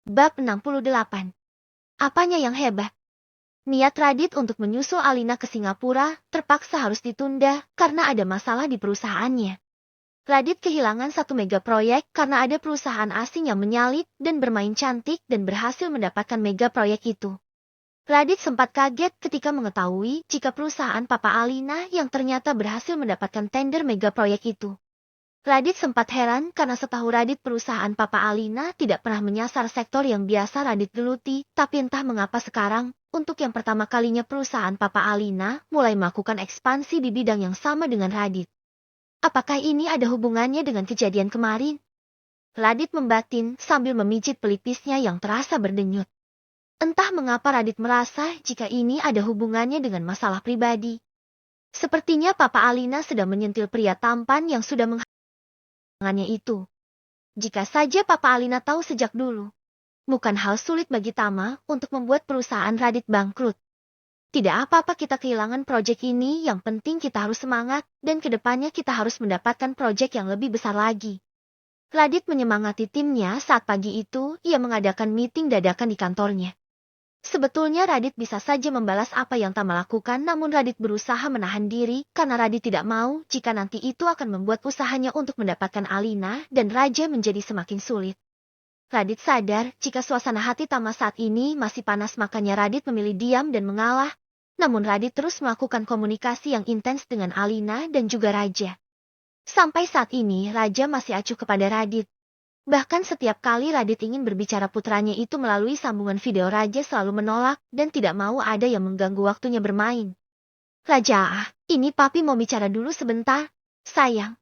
Bab 68. Apanya yang hebat? Niat Radit untuk menyusul Alina ke Singapura terpaksa harus ditunda karena ada masalah di perusahaannya. Radit kehilangan satu mega proyek karena ada perusahaan asing yang menyalip dan bermain cantik dan berhasil mendapatkan mega proyek itu. Radit sempat kaget ketika mengetahui jika perusahaan Papa Alina yang ternyata berhasil mendapatkan tender mega proyek itu. Radit sempat heran karena setahu Radit perusahaan Papa Alina tidak pernah menyasar sektor yang biasa Radit geluti, tapi entah mengapa sekarang, untuk yang pertama kalinya perusahaan Papa Alina mulai melakukan ekspansi di bidang yang sama dengan Radit. Apakah ini ada hubungannya dengan kejadian kemarin? Radit membatin sambil memijit pelipisnya yang terasa berdenyut. Entah mengapa Radit merasa jika ini ada hubungannya dengan masalah pribadi. Sepertinya Papa Alina sedang menyentil pria tampan yang sudah itu. Jika saja Papa Alina tahu sejak dulu, bukan hal sulit bagi Tama untuk membuat perusahaan Radit bangkrut. Tidak apa-apa kita kehilangan proyek ini, yang penting kita harus semangat, dan kedepannya kita harus mendapatkan proyek yang lebih besar lagi. Radit menyemangati timnya saat pagi itu ia mengadakan meeting dadakan di kantornya. Sebetulnya Radit bisa saja membalas apa yang Tama lakukan, namun Radit berusaha menahan diri karena Radit tidak mau jika nanti itu akan membuat usahanya untuk mendapatkan Alina dan Raja menjadi semakin sulit. Radit sadar jika suasana hati Tama saat ini masih panas, makanya Radit memilih diam dan mengalah. Namun Radit terus melakukan komunikasi yang intens dengan Alina dan juga Raja. Sampai saat ini Raja masih acuh kepada Radit. Bahkan setiap kali Radit ingin berbicara putranya itu melalui sambungan video, Raja selalu menolak dan tidak mau ada yang mengganggu waktunya bermain. Raja, ini papi mau bicara dulu sebentar, sayang.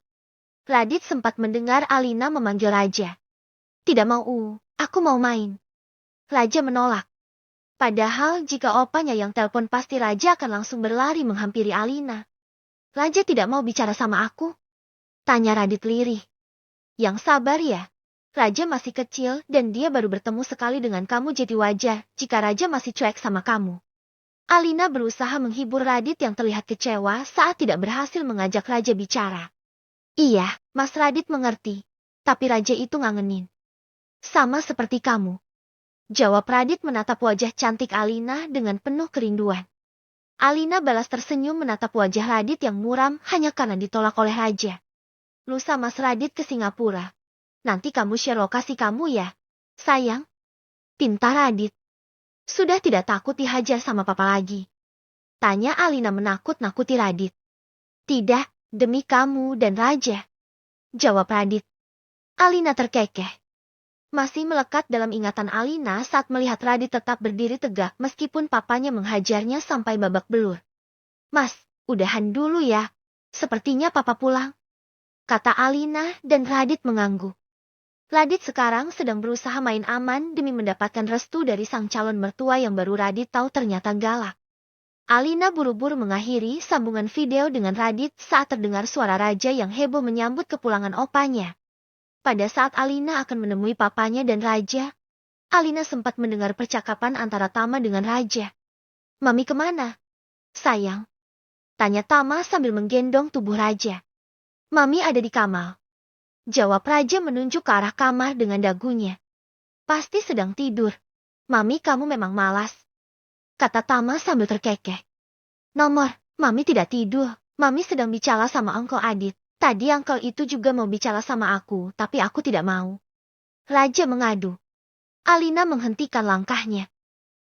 Radit sempat mendengar Alina memanggil Raja. Tidak mau, aku mau main. Raja menolak. Padahal jika opanya yang telepon pasti Raja akan langsung berlari menghampiri Alina. Raja tidak mau bicara sama aku? Tanya Radit lirih. Yang sabar ya. Raja masih kecil dan dia baru bertemu sekali dengan kamu, jadi wajar jika Raja masih cuek sama kamu. Alina berusaha menghibur Radit yang terlihat kecewa saat tidak berhasil mengajak Raja bicara. Iya, Mas Radit mengerti. Tapi Raja itu ngangenin. Sama seperti kamu. Jawab Radit menatap wajah cantik Alina dengan penuh kerinduan. Alina balas tersenyum menatap wajah Radit yang muram hanya karena ditolak oleh Raja. Lusa Mas Radit ke Singapura. Nanti kamu share lokasi kamu ya, sayang. Pintar Radit. Sudah tidak takut dihajar sama papa lagi? Tanya Alina menakut-nakuti Radit. Tidak, demi kamu dan Raja. Jawab Radit. Alina terkekeh. Masih melekat dalam ingatan Alina saat melihat Radit tetap berdiri tegak meskipun papanya menghajarnya sampai babak belur. Mas, udahan dulu ya. Sepertinya papa pulang. Kata Alina dan Radit mengangguk. Radit sekarang sedang berusaha main aman demi mendapatkan restu dari sang calon mertua yang baru Radit tahu ternyata galak. Alina buru-buru mengakhiri sambungan video dengan Radit saat terdengar suara Raja yang heboh menyambut kepulangan opanya. Pada saat Alina akan menemui papanya dan Raja, Alina sempat mendengar percakapan antara Tama dengan Raja. Mami kemana? Sayang. Tanya Tama sambil menggendong tubuh Raja. Mami ada di kamar. Jawab Raja menunjuk ke arah kamar dengan dagunya. Pasti sedang tidur. Mami kamu memang malas. Kata Tama sambil terkekeh. Nomor, Mami tidak tidur. Mami sedang bicara sama Uncle Adit. Tadi Uncle itu juga mau bicara sama aku, tapi aku tidak mau. Raja mengadu. Alina menghentikan langkahnya.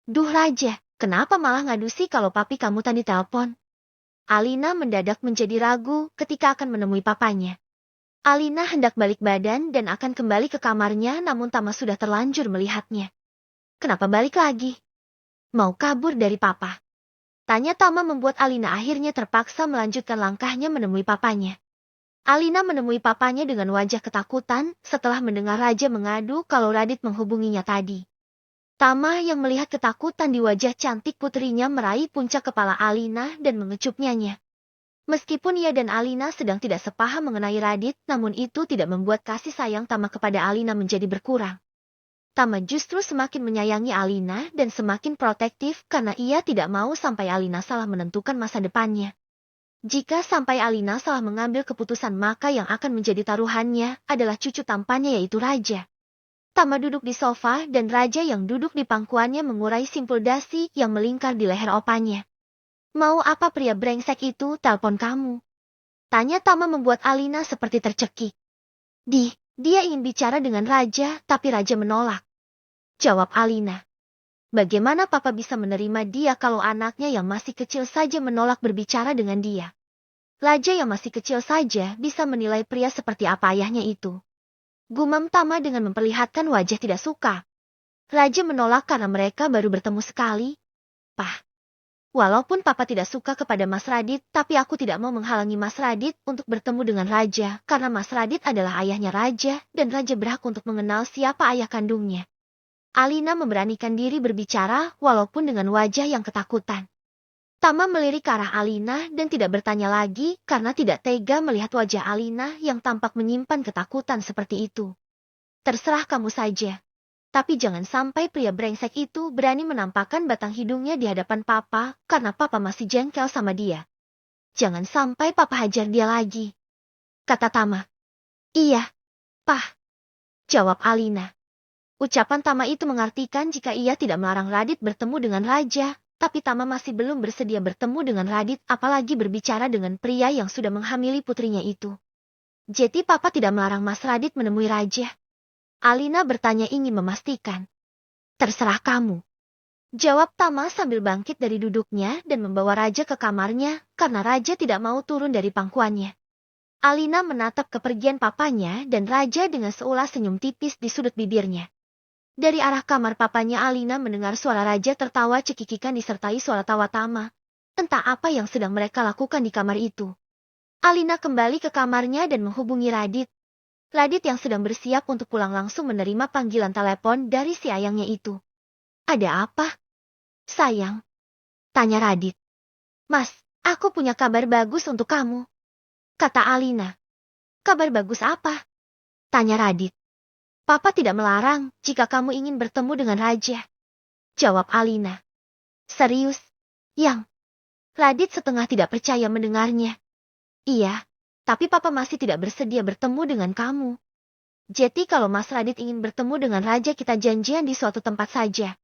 Duh Raja, kenapa malah ngadu sih kalau papi kamu tadi telepon? Alina mendadak menjadi ragu ketika akan menemui papanya. Alina hendak balik badan dan akan kembali ke kamarnya, namun Tama sudah terlanjur melihatnya. Kenapa balik lagi? Mau kabur dari papa? Tanya Tama membuat Alina akhirnya terpaksa melanjutkan langkahnya menemui papanya. Alina menemui papanya dengan wajah ketakutan setelah mendengar Raja mengadu kalau Radit menghubunginya tadi. Tama yang melihat ketakutan di wajah cantik putrinya meraih puncak kepala Alina dan mengecupnya. Meskipun ia dan Alina sedang tidak sepaham mengenai Radit, namun itu tidak membuat kasih sayang Tama kepada Alina menjadi berkurang. Tama justru semakin menyayangi Alina dan semakin protektif karena ia tidak mau sampai Alina salah menentukan masa depannya. Jika sampai Alina salah mengambil keputusan, maka yang akan menjadi taruhannya adalah cucu tampannya yaitu Raja. Tama duduk di sofa dan raja yang duduk di pangkuannya mengurai simpul dasi yang melingkar di leher opanya. Mau apa pria brengsek itu telepon kamu? Tanya Tama membuat Alina seperti tercekik. Dia ingin bicara dengan raja tapi raja menolak. Jawab Alina. Bagaimana papa bisa menerima dia kalau anaknya yang masih kecil saja menolak berbicara dengan dia? Raja yang masih kecil saja bisa menilai pria seperti apa ayahnya itu. Gumam Tama dengan memperlihatkan wajah tidak suka. Raja menolak karena mereka baru bertemu sekali. Pah. Walaupun papa tidak suka kepada Mas Radit, tapi aku tidak mau menghalangi Mas Radit untuk bertemu dengan Raja, karena Mas Radit adalah ayahnya Raja, dan Raja berhak untuk mengenal siapa ayah kandungnya. Alina memberanikan diri berbicara, walaupun dengan wajah yang ketakutan. Tama melirik ke arah Alina dan tidak bertanya lagi, karena tidak tega melihat wajah Alina yang tampak menyimpan ketakutan seperti itu. Terserah kamu saja. Tapi jangan sampai pria brengsek itu berani menampakkan batang hidungnya di hadapan papa, karena papa masih jengkel sama dia. Jangan sampai papa hajar dia lagi. Kata Tama. Iya, Pah. Jawab Alina. Ucapan Tama itu mengartikan jika ia tidak melarang Radit bertemu dengan Raja, tapi Tama masih belum bersedia bertemu dengan Radit, apalagi berbicara dengan pria yang sudah menghamili putrinya itu. Jadi papa tidak melarang Mas Radit menemui Raja? Alina bertanya ingin memastikan. Terserah kamu. Jawab Tama sambil bangkit dari duduknya dan membawa Raja ke kamarnya, karena Raja tidak mau turun dari pangkuannya. Alina menatap kepergian papanya dan Raja dengan seulas senyum tipis di sudut bibirnya. Dari arah kamar papanya Alina mendengar suara Raja tertawa cekikikan disertai suara tawa Tama. Entah apa yang sedang mereka lakukan di kamar itu. Alina kembali ke kamarnya dan menghubungi Radit. Radit yang sedang bersiap untuk pulang langsung menerima panggilan telepon dari si ayangnya itu. Ada apa? Sayang. Tanya Radit. Mas, aku punya kabar bagus untuk kamu. Kata Alina. Kabar bagus apa? Tanya Radit. Papa tidak melarang jika kamu ingin bertemu dengan Raja. Jawab Alina. Serius? Yang? Radit setengah tidak percaya mendengarnya. Iya, tapi papa masih tidak bersedia bertemu dengan kamu. Jadi kalau Mas Radit ingin bertemu dengan Raja kita janjian di suatu tempat saja.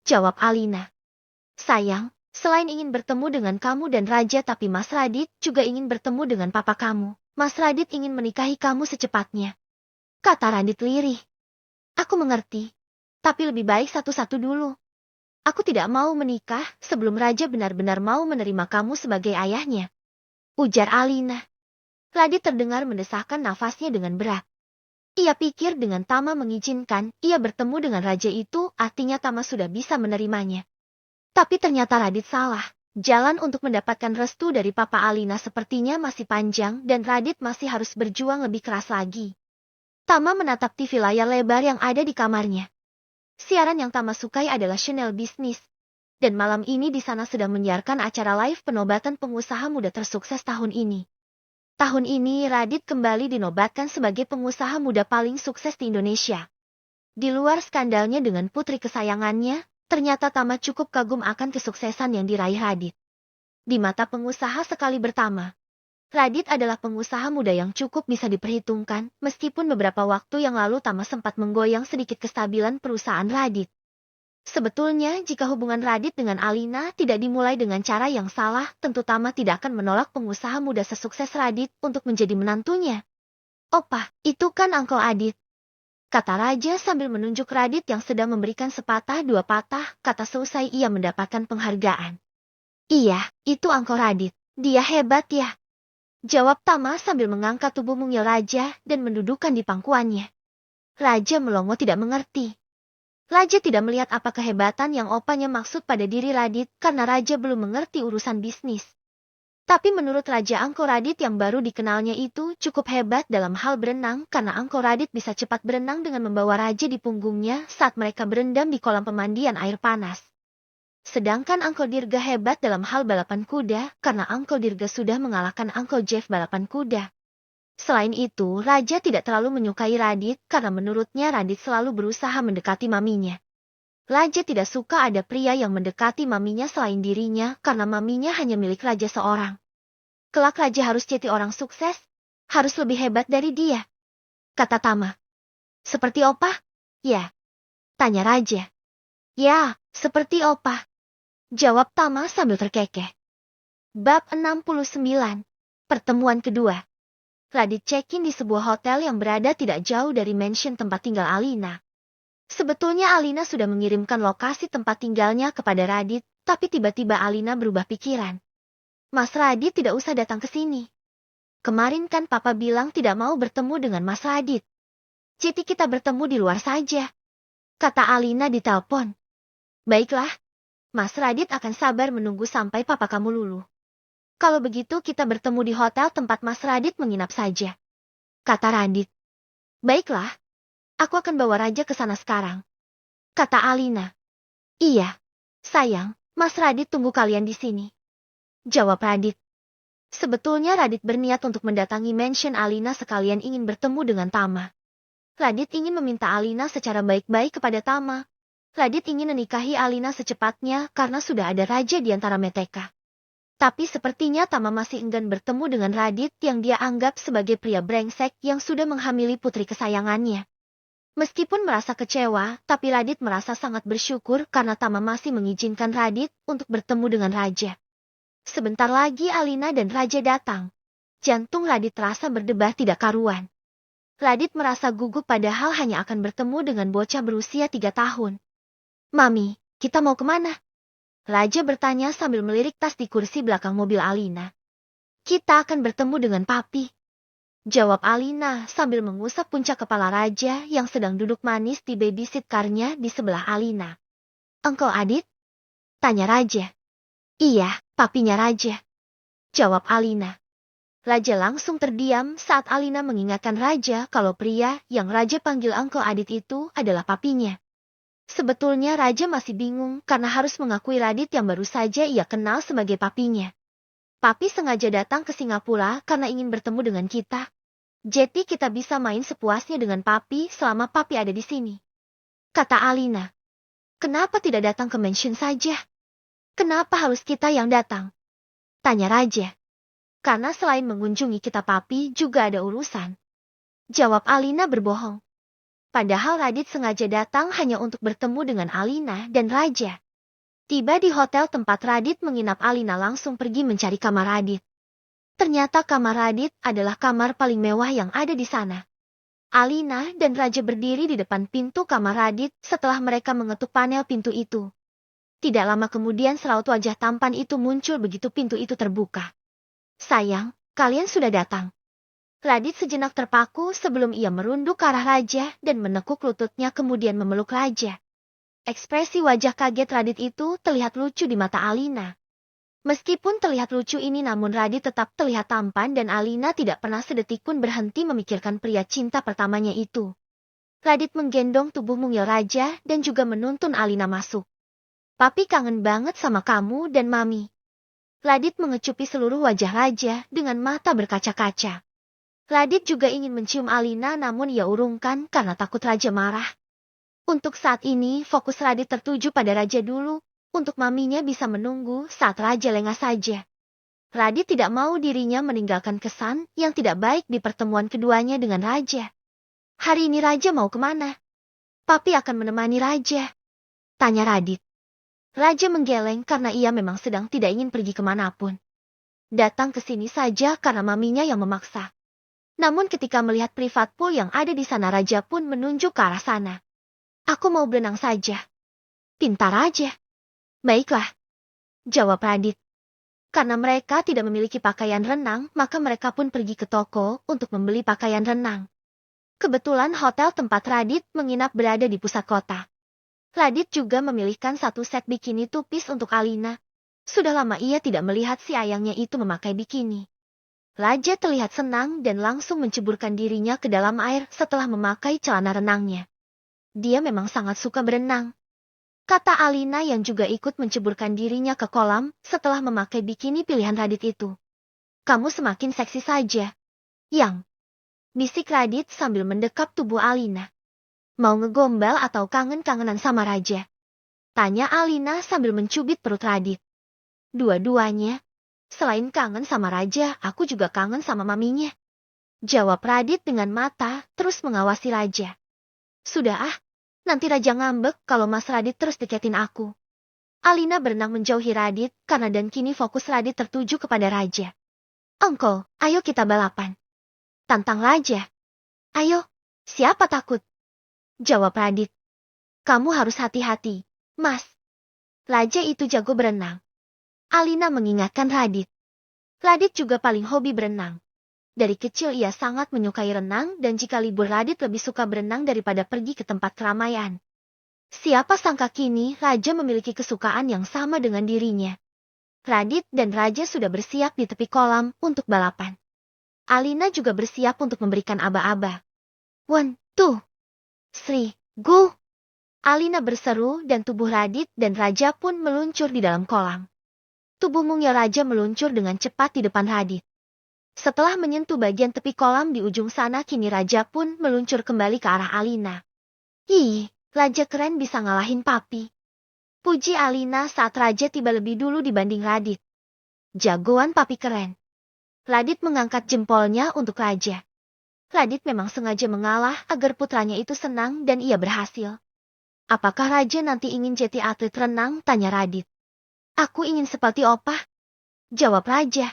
Jawab Alina. Sayang, selain ingin bertemu dengan kamu dan Raja tapi Mas Radit juga ingin bertemu dengan papa kamu. Mas Radit ingin menikahi kamu secepatnya. Kata Radit lirih. Aku mengerti, tapi lebih baik satu-satu dulu. Aku tidak mau menikah sebelum Raja benar-benar mau menerima kamu sebagai ayahnya. Ujar Alina. Radit terdengar mendesahkan nafasnya dengan berat. Ia pikir dengan Tama mengizinkan ia bertemu dengan Raja itu artinya Tama sudah bisa menerimanya. Tapi ternyata Radit salah. Jalan untuk mendapatkan restu dari Papa Alina sepertinya masih panjang dan Radit masih harus berjuang lebih keras lagi. Tama menatap TV layar lebar yang ada di kamarnya. Siaran yang Tama sukai adalah Channel Bisnis. Dan malam ini di sana sedang menyiarkan acara live penobatan pengusaha muda tersukses tahun ini. Tahun ini Radit kembali dinobatkan sebagai pengusaha muda paling sukses di Indonesia. Di luar skandalnya dengan putri kesayangannya, ternyata Tama cukup kagum akan kesuksesan yang diraih Radit. Di mata pengusaha sekali bertama, Radit adalah pengusaha muda yang cukup bisa diperhitungkan, meskipun beberapa waktu yang lalu Tama sempat menggoyang sedikit kestabilan perusahaan Radit. Sebetulnya jika hubungan Radit dengan Alina tidak dimulai dengan cara yang salah, tentu Tama tidak akan menolak pengusaha muda sesukses Radit untuk menjadi menantunya. Opa, itu kan Uncle Adit. Kata Raja sambil menunjuk Radit yang sedang memberikan sepatah dua patah kata selesai ia mendapatkan penghargaan. Iya, itu Uncle Radit. Dia hebat ya. Jawab Tama sambil mengangkat tubuh mungil Raja dan mendudukkan di pangkuannya. Raja melongo tidak mengerti. Raja tidak melihat apa kehebatan yang opanya maksud pada diri Radit karena Raja belum mengerti urusan bisnis. Tapi menurut Raja Angko Radit yang baru dikenalnya itu cukup hebat dalam hal berenang karena Angko Radit bisa cepat berenang dengan membawa Raja di punggungnya saat mereka berendam di kolam pemandian air panas. Sedangkan Uncle Dirga hebat dalam hal balapan kuda karena Uncle Dirga sudah mengalahkan Uncle Jeff balapan kuda. Selain itu, Raja tidak terlalu menyukai Radit karena menurutnya Radit selalu berusaha mendekati maminya. Raja tidak suka ada pria yang mendekati maminya selain dirinya karena maminya hanya milik Raja seorang. Kelak Raja harus jadi orang sukses, harus lebih hebat dari dia. Kata Tama. Seperti opa? Ya, tanya Raja. Ya, seperti opa, jawab Tama sambil terkekeh. Bab 69. Pertemuan kedua. Radit check-in di sebuah hotel yang berada tidak jauh dari mansion tempat tinggal Alina. Sebetulnya Alina sudah mengirimkan lokasi tempat tinggalnya kepada Radit, tapi tiba-tiba Alina berubah pikiran. Mas Radit tidak usah datang ke sini. Kemarin kan Papa bilang tidak mau bertemu dengan Mas Radit. Jadi kita bertemu di luar saja, kata Alina di telepon. Baiklah, Mas Radit akan sabar menunggu sampai Papa kamu luluh. Kalau begitu kita bertemu di hotel tempat Mas Radit menginap saja, kata Radit. Baiklah, aku akan bawa Raja ke sana sekarang, kata Alina. Iya, sayang, Mas Radit tunggu kalian di sini, jawab Radit. Sebetulnya Radit berniat untuk mendatangi mansion Alina sekalian ingin bertemu dengan Tama. Radit ingin meminta Alina secara baik-baik kepada Tama. Radit ingin menikahi Alina secepatnya karena sudah ada raja di antara mereka. Tapi sepertinya Tama masih enggan bertemu dengan Radit yang dia anggap sebagai pria brengsek yang sudah menghamili putri kesayangannya. Meskipun merasa kecewa, tapi Radit merasa sangat bersyukur karena Tama masih mengizinkan Radit untuk bertemu dengan raja. Sebentar lagi Alina dan Raja datang. Jantung Radit terasa berdebar tidak karuan. Radit merasa gugup padahal hanya akan bertemu dengan bocah berusia 3 tahun. Mami, kita mau kemana? Raja bertanya sambil melirik tas di kursi belakang mobil Alina. Kita akan bertemu dengan Papi, jawab Alina sambil mengusap puncak kepala Raja yang sedang duduk manis di babysit car-nya di sebelah Alina. Engkau Adit? Tanya Raja. Iya, papinya Raja, jawab Alina. Raja langsung terdiam saat Alina mengingatkan Raja kalau pria yang Raja panggil Engkau Adit itu adalah papinya. Sebetulnya Raja masih bingung karena harus mengakui Radit yang baru saja ia kenal sebagai papinya. Papi sengaja datang ke Singapura karena ingin bertemu dengan kita. Jadi kita bisa main sepuasnya dengan Papi selama Papi ada di sini, kata Alina. Kenapa tidak datang ke mansion saja? Kenapa harus kita yang datang? Tanya Raja. Karena selain mengunjungi kita Papi juga ada urusan, jawab Alina berbohong. Padahal Radit sengaja datang hanya untuk bertemu dengan Alina dan Raja. Tiba di hotel tempat Radit menginap, Alina langsung pergi mencari kamar Radit. Ternyata kamar Radit adalah kamar paling mewah yang ada di sana. Alina dan Raja berdiri di depan pintu kamar Radit setelah mereka mengetuk panel pintu itu. Tidak lama kemudian seraut wajah tampan itu muncul begitu pintu itu terbuka. Sayang, kalian sudah datang. Radit sejenak terpaku sebelum ia merunduk ke arah Raja dan menekuk lututnya kemudian memeluk Raja. Ekspresi wajah kaget Radit itu terlihat lucu di mata Alina. Meskipun terlihat lucu ini namun Radit tetap terlihat tampan dan Alina tidak pernah sedetik pun berhenti memikirkan pria cinta pertamanya itu. Radit menggendong tubuh mungil Raja dan juga menuntun Alina masuk. Papi kangen banget sama kamu dan Mami. Radit mengecupi seluruh wajah Raja dengan mata berkaca-kaca. Radit juga ingin mencium Alina namun ia urungkan karena takut Raja marah. Untuk saat ini fokus Radit tertuju pada Raja dulu, untuk maminya bisa menunggu saat Raja lengah saja. Radit tidak mau dirinya meninggalkan kesan yang tidak baik di pertemuan keduanya dengan Raja. Hari ini Raja mau kemana? Papi akan menemani Raja, tanya Radit. Raja menggeleng karena ia memang sedang tidak ingin pergi kemanapun. Datang ke sini saja karena maminya yang memaksa. Namun ketika melihat privat pool yang ada di sana Raja pun menunjuk ke arah sana. Aku mau berenang saja. Pintar Raja. Baiklah, jawab Radit. Karena mereka tidak memiliki pakaian renang, maka mereka pun pergi ke toko untuk membeli pakaian renang. Kebetulan hotel tempat Radit menginap berada di pusat kota. Radit juga memilihkan satu set bikini two-piece untuk Alina. Sudah lama ia tidak melihat si ayangnya itu memakai bikini. Raja terlihat senang dan langsung menceburkan dirinya ke dalam air setelah memakai celana renangnya. Dia memang sangat suka berenang, kata Alina yang juga ikut menceburkan dirinya ke kolam setelah memakai bikini pilihan Radit itu. Kamu semakin seksi saja, Yang, bisik Radit sambil mendekap tubuh Alina. Mau ngegombal atau kangen-kangenan sama Raja? Tanya Alina sambil mencubit perut Radit. Dua-duanya. Selain kangen sama Raja, aku juga kangen sama maminya, jawab Radit dengan mata terus mengawasi Raja. Sudah Nanti Raja ngambek kalau Mas Radit terus deketin aku. Alina berenang menjauhi Radit karena dan kini fokus Radit tertuju kepada Raja. Uncle, ayo kita balapan. Tantang Raja. Ayo, siapa takut? Jawab Radit. Kamu harus hati-hati, Mas. Raja itu jago berenang. Alina mengingatkan Radit. Radit juga paling hobi berenang. Dari kecil ia sangat menyukai renang dan jika libur Radit lebih suka berenang daripada pergi ke tempat keramaian. Siapa sangka kini Raja memiliki kesukaan yang sama dengan dirinya. Radit dan Raja sudah bersiap di tepi kolam untuk balapan. Alina juga bersiap untuk memberikan aba-aba. 1, 2, 3, go! Alina berseru dan tubuh Radit dan Raja pun meluncur di dalam kolam. Tubuh mungil Raja meluncur dengan cepat di depan Radit. Setelah menyentuh bagian tepi kolam di ujung sana kini Raja pun meluncur kembali ke arah Alina. Ih, Raja keren bisa ngalahin papi. Puji Alina saat Raja tiba lebih dulu dibanding Radit. Jagoan papi keren. Radit mengangkat jempolnya untuk Raja. Radit memang sengaja mengalah agar putranya itu senang dan ia berhasil. Apakah Raja nanti ingin jadi atlet renang? Tanya Radit. Aku ingin seperti Opa. Jawab Raja.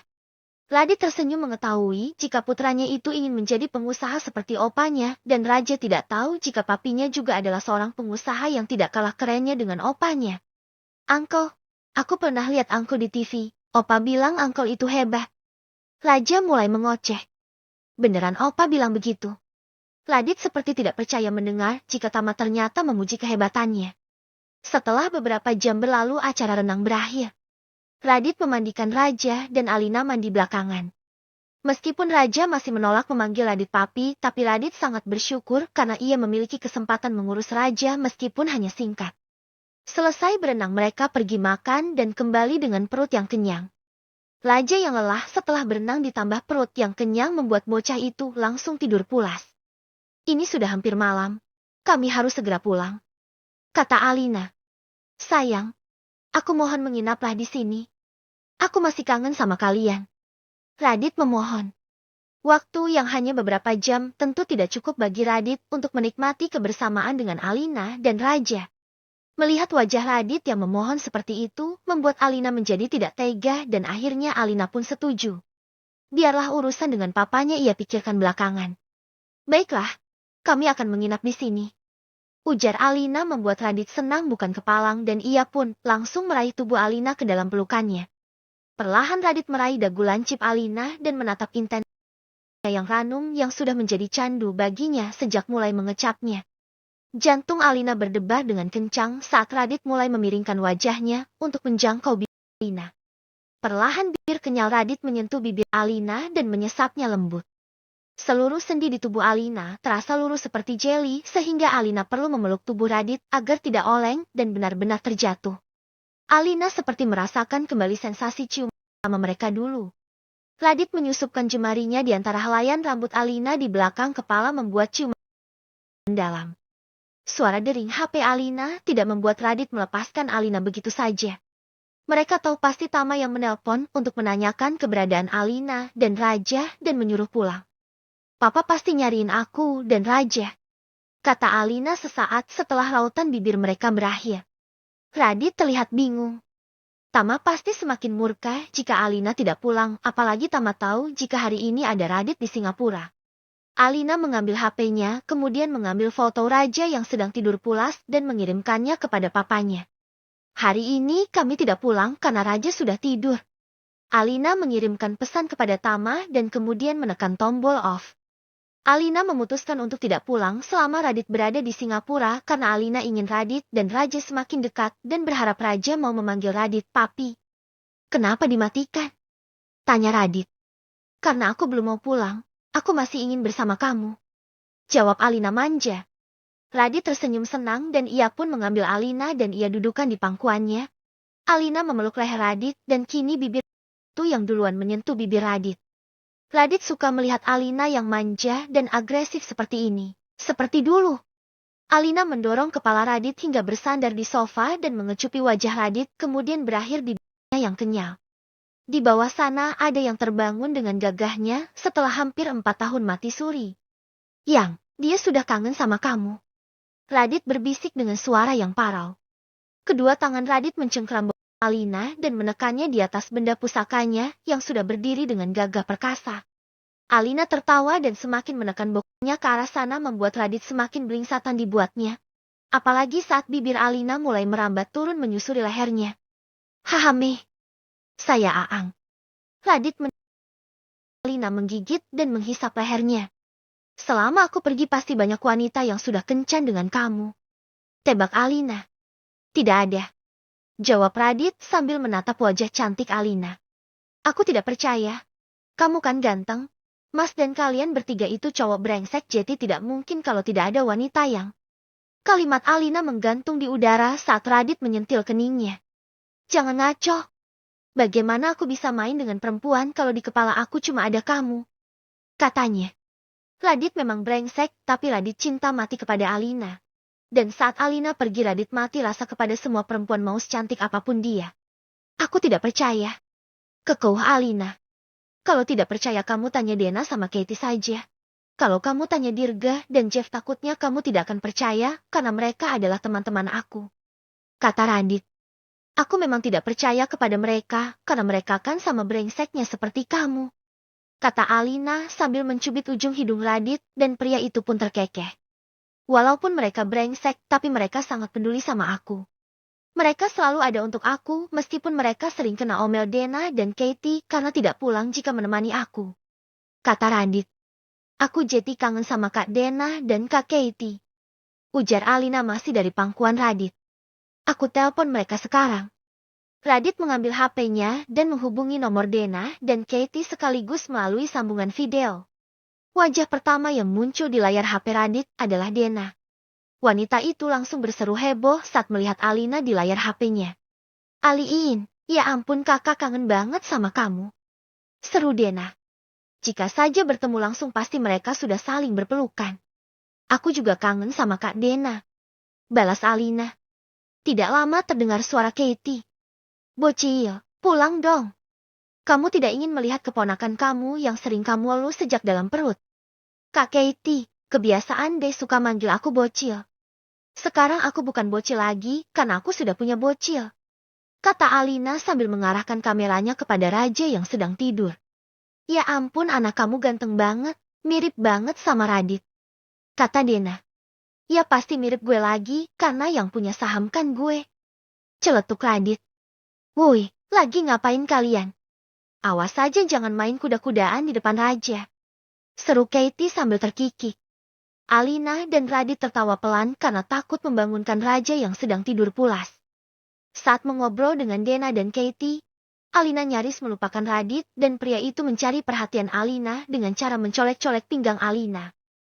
Radit tersenyum mengetahui jika putranya itu ingin menjadi pengusaha seperti opanya dan Raja tidak tahu jika papinya juga adalah seorang pengusaha yang tidak kalah kerennya dengan opanya. Uncle, aku pernah lihat Uncle di TV. Opa bilang Uncle itu hebat. Raja mulai mengoceh. Beneran Opa bilang begitu? Radit seperti tidak percaya mendengar jika Tama ternyata memuji kehebatannya. Setelah beberapa jam berlalu acara renang berakhir. Radit memandikan Raja dan Alina mandi belakangan. Meskipun Raja masih menolak memanggil Radit papi, tapi Radit sangat bersyukur karena ia memiliki kesempatan mengurus Raja meskipun hanya singkat. Selesai berenang mereka pergi makan dan kembali dengan perut yang kenyang. Raja yang lelah setelah berenang ditambah perut yang kenyang membuat bocah itu langsung tidur pulas. Ini sudah hampir malam. Kami harus segera pulang. Kata Alina. Sayang. Aku mohon menginaplah di sini. Aku masih kangen sama kalian. Radit memohon. Waktu yang hanya beberapa jam tentu tidak cukup bagi Radit untuk menikmati kebersamaan dengan Alina dan Raja. Melihat wajah Radit yang memohon seperti itu membuat Alina menjadi tidak tega dan akhirnya Alina pun setuju. Biarlah urusan dengan papanya ia pikirkan belakangan. Baiklah, kami akan menginap di sini. Ujar Alina membuat Radit senang bukan kepalang dan ia pun langsung meraih tubuh Alina ke dalam pelukannya. Perlahan Radit meraih dagu lancip Alina dan menatap intensnya yang ranum yang sudah menjadi candu baginya sejak mulai mengecapnya. Jantung Alina berdebar dengan kencang saat Radit mulai memiringkan wajahnya untuk menjangkau bibir Alina. Perlahan bibir kenyal Radit menyentuh bibir Alina dan menyesapnya lembut. Seluruh sendi di tubuh Alina terasa lurus seperti jeli sehingga Alina perlu memeluk tubuh Radit agar tidak oleng dan benar-benar terjatuh. Alina seperti merasakan kembali sensasi cium sama mereka dulu. Radit menyusupkan jemarinya di antara helaian rambut Alina di belakang kepala membuat ciuman dalam. Suara dering HP Alina tidak membuat Radit melepaskan Alina begitu saja. Mereka tahu pasti Tama yang menelpon untuk menanyakan keberadaan Alina dan Raja dan menyuruh pulang. Papa pasti nyariin aku dan Raja. Kata Alina sesaat setelah rautan bibir mereka berakhir. Radit terlihat bingung. Tama pasti semakin murka jika Alina tidak pulang, apalagi Tama tahu jika hari ini ada Radit di Singapura. Alina mengambil HP-nya, kemudian mengambil foto Raja yang sedang tidur pulas dan mengirimkannya kepada papanya. Hari ini kami tidak pulang karena Raja sudah tidur. Alina mengirimkan pesan kepada Tama dan kemudian menekan tombol off. Alina memutuskan untuk tidak pulang selama Radit berada di Singapura karena Alina ingin Radit dan Raja semakin dekat dan berharap Raja mau memanggil Radit papi. Kenapa dimatikan? Tanya Radit. Karena aku belum mau pulang, aku masih ingin bersama kamu. Jawab Alina manja. Radit tersenyum senang dan ia pun mengambil Alina dan ia dudukkan di pangkuannya. Alina memeluk leher Radit dan kini bibir itu yang duluan menyentuh bibir Radit. Radit suka melihat Alina yang manja dan agresif seperti ini. Seperti dulu. Alina mendorong kepala Radit hingga bersandar di sofa dan mengecupi wajah Radit kemudian berakhir di bibirnya yang kenyal. Di bawah sana ada yang terbangun dengan gagahnya setelah hampir 4 tahun mati suri. Yang, dia sudah kangen sama kamu. Radit berbisik dengan suara yang parau. Kedua tangan Radit mencengkram Alina dan menekannya di atas benda pusakanya yang sudah berdiri dengan gagah perkasa. Alina tertawa dan semakin menekan boknya ke arah sana membuat Radit semakin belingsatan dibuatnya. Apalagi saat bibir Alina mulai merambat turun menyusuri lehernya. Hahame. Saya Aang. Radit Alina menggigit dan menghisap lehernya. Selama aku pergi pasti banyak wanita yang sudah kencan dengan kamu. Tebak Alina. Tidak ada. Jawab Radit sambil menatap wajah cantik Alina. Aku tidak percaya. Kamu kan ganteng. Mas dan kalian bertiga itu cowok brengsek jadi tidak mungkin kalau tidak ada wanita yang... Kalimat Alina menggantung di udara saat Radit menyentil keningnya. Jangan ngaco. Bagaimana aku bisa main dengan perempuan kalau di kepala aku cuma ada kamu? Katanya. Radit memang brengsek, tapi Radit cinta mati kepada Alina. Dan saat Alina pergi Radit mati rasa kepada semua perempuan mau secantik apapun dia. Aku tidak percaya. Kekeuh Alina. Kalau tidak percaya kamu tanya Dena sama Katie saja. Kalau kamu tanya Dirga dan Jeff takutnya kamu tidak akan percaya karena mereka adalah teman-teman aku. Kata Radit. Aku memang tidak percaya kepada mereka, karena mereka kan sama brengseknya seperti kamu. Kata Alina sambil mencubit ujung hidung Radit, dan pria itu pun terkekeh. Walaupun mereka brengsek, tapi mereka sangat peduli sama aku. Mereka selalu ada untuk aku, meskipun mereka sering kena omel Dena dan Katie karena tidak pulang jika menemani aku. Kata Radit. Aku jadi kangen sama Kak Dena dan Kak Katie. Ujar Alina masih dari pangkuan Radit. Aku telepon mereka sekarang. Radit mengambil HP-nya dan menghubungi nomor Dena dan Katie sekaligus melalui sambungan video. Wajah pertama yang muncul di layar HP Radit adalah Dena. Wanita itu langsung berseru heboh saat melihat Alina di layar HP-nya. Aliin, ya ampun kakak kangen banget sama kamu. Seru Dena. Jika saja bertemu langsung pasti mereka sudah saling berpelukan. Aku juga kangen sama Kak Dena. Balas Alina. Tidak lama terdengar suara Katie. Bocil, pulang dong. Kamu tidak ingin melihat keponakan kamu yang sering kamu elu sejak dalam perut. Kak Katie, kebiasaan deh suka manggil aku bocil. Sekarang aku bukan bocil lagi, karena aku sudah punya bocil. Kata Alina sambil mengarahkan kameranya kepada Raja yang sedang tidur. Ya ampun anak kamu ganteng banget, mirip banget sama Radit. Kata Dena. Ya pasti mirip gue lagi, karena yang punya saham kan gue. Celetuk Radit. Woi, lagi ngapain kalian? Awas saja jangan main kuda-kudaan di depan Raja. Seru Katie sambil terkikik. Alina dan Radit tertawa pelan karena takut membangunkan Raja yang sedang tidur pulas. Saat mengobrol dengan Dena dan Katie, Alina nyaris melupakan Radit dan pria itu mencari perhatian Alina dengan cara mencolek-colek pinggang Alina.